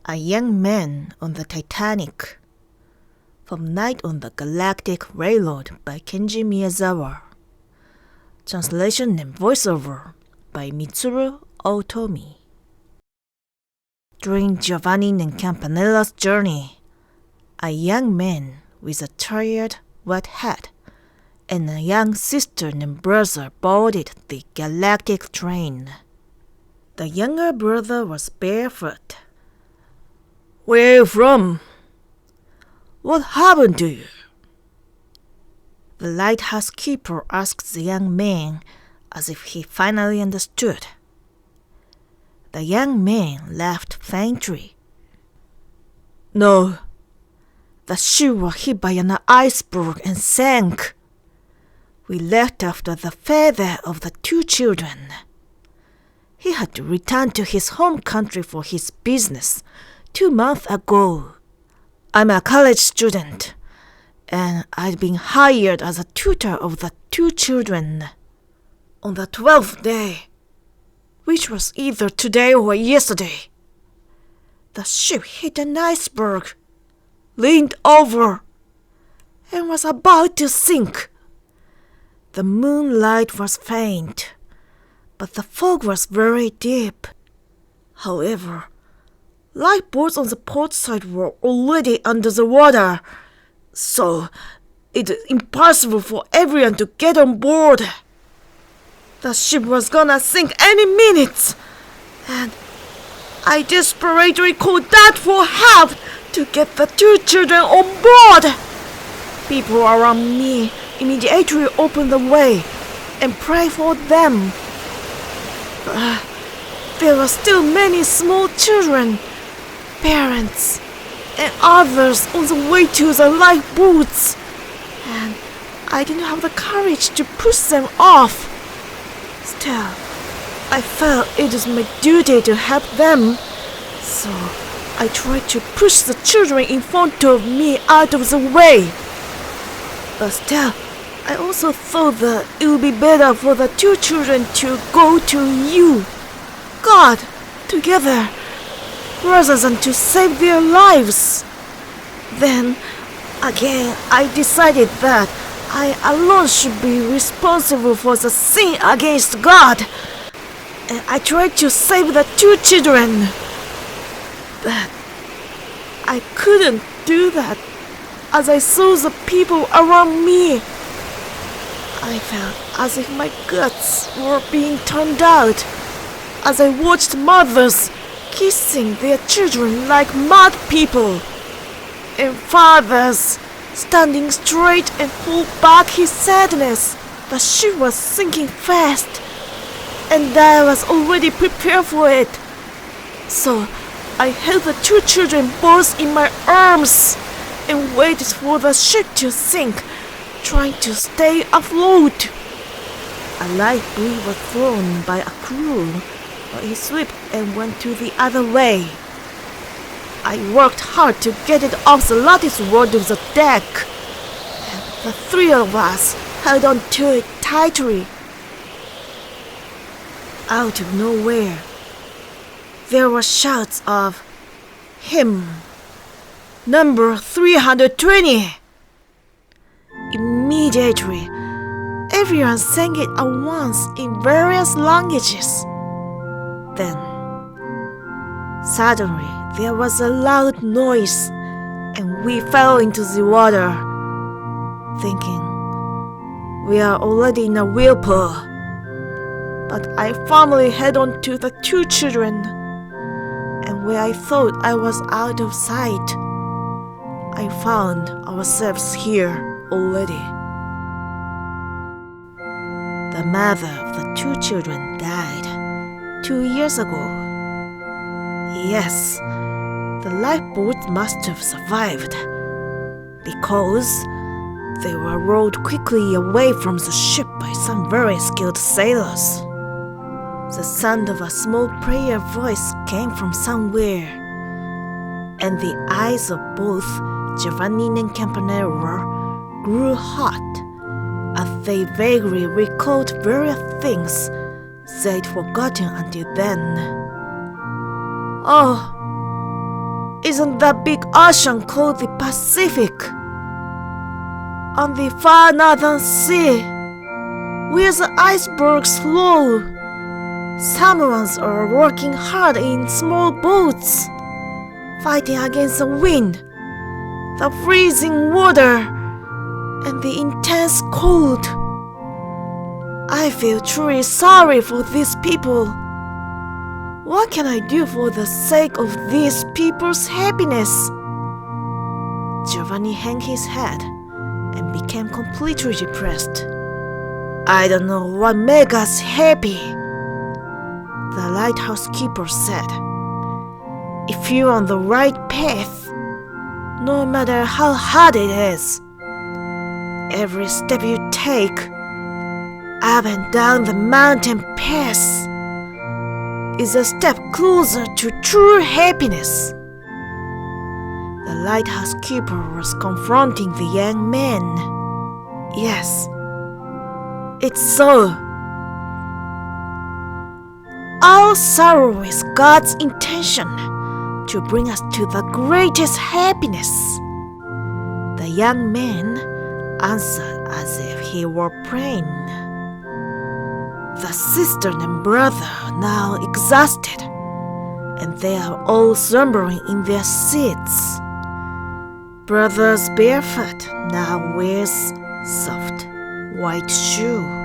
A Young Man on the Titanic, from Night on the Galactic Railroad by Kenji Miyazawa. Translation and voiceover by Mitsuru Otomi. During Giovanni and Campanella's journey, a young man with a tired, wet head and a young sister and brother boarded the galactic train. The younger brother was barefoot. "Where are you from? What happened to you?" The lighthouse keeper asked the young man as if he finally understood. The young man laughed faintly. "No, the ship was hit by an iceberg and sank. We left after the father of the two children. He had to return to his home country for his business 2 months ago. I'm a college student, and I'd been hired as a tutor of the two children. On the 12th day, which was either today or yesterday, the ship hit an iceberg, leaned over, and was about to sink. The moonlight was faint, but the fog was very deep. However, lifeboats on the port side were already under the water, so it is impossible for everyone to get on board. The ship was gonna sink any minute, and I desperately called Dad for help to get the two children on board. People around me immediately opened the way and prayed for them. But there were still many small children, parents, and others on the way to the lifeboats, and I didn't have the courage to push them off. Still, I felt it was my duty to help them, so I tried to push the children in front of me out of the way. But still, I also thought that it would be better for the two children to go to you, God, together, rather than to save their lives. Then, again, I decided that I alone should be responsible for the sin against God, and I tried to save the two children. But I couldn't do that as I saw the people around me. I felt as if my guts were being turned out as I watched mothers kissing their children like mad people, and fathers standing straight and hold back his sadness. The ship was sinking fast, and I was already prepared for it. So I held the two children both in my arms and waited for the ship to sink, trying to stay afloat. A light buoy was thrown by a crew, but it slipped and went to the other way. I worked hard to get it off the lattice work of the deck, and the three of us held on to it tightly. Out of nowhere, there were shouts of hymn number 320. Immediately, everyone sang it at once in various languages. Then, suddenly, there was a loud noise, and we fell into the water, thinking we are already in a whirlpool. But I firmly held on to the two children, and where I thought I was out of sight, I found ourselves here already. The mother of the two children died 2 years ago. Yes, the lifeboat must have survived, because they were rowed quickly away from the ship by some very skilled sailors. The sound of a small prayer voice came from somewhere, and the eyes of both Giovanni and Campanella grew hot as they vaguely recalled various things they'd forgotten until then. "Oh, isn't that big ocean called the Pacific? On the far northern sea, where the icebergs flow, samurais are working hard in small boats, fighting against the wind, the freezing water, and the intense cold. I feel truly sorry for these people. What can I do for the sake of these people's happiness? Giovanni hung his head and became completely depressed. I don't know what makes us happy, the lighthouse keeper said. If you're on the right path, no matter how hard it is, every step you take, up and down the mountain path, is a step closer to true happiness. The lighthouse keeper was confronting the young man. Yes, it's so. Our sorrow is God's intention to bring us to the greatest happiness. The young man answered as if he were praying. The sister and brother now exhausted, and they are all slumbering in their seats. Brother's barefoot now wears soft white shoe.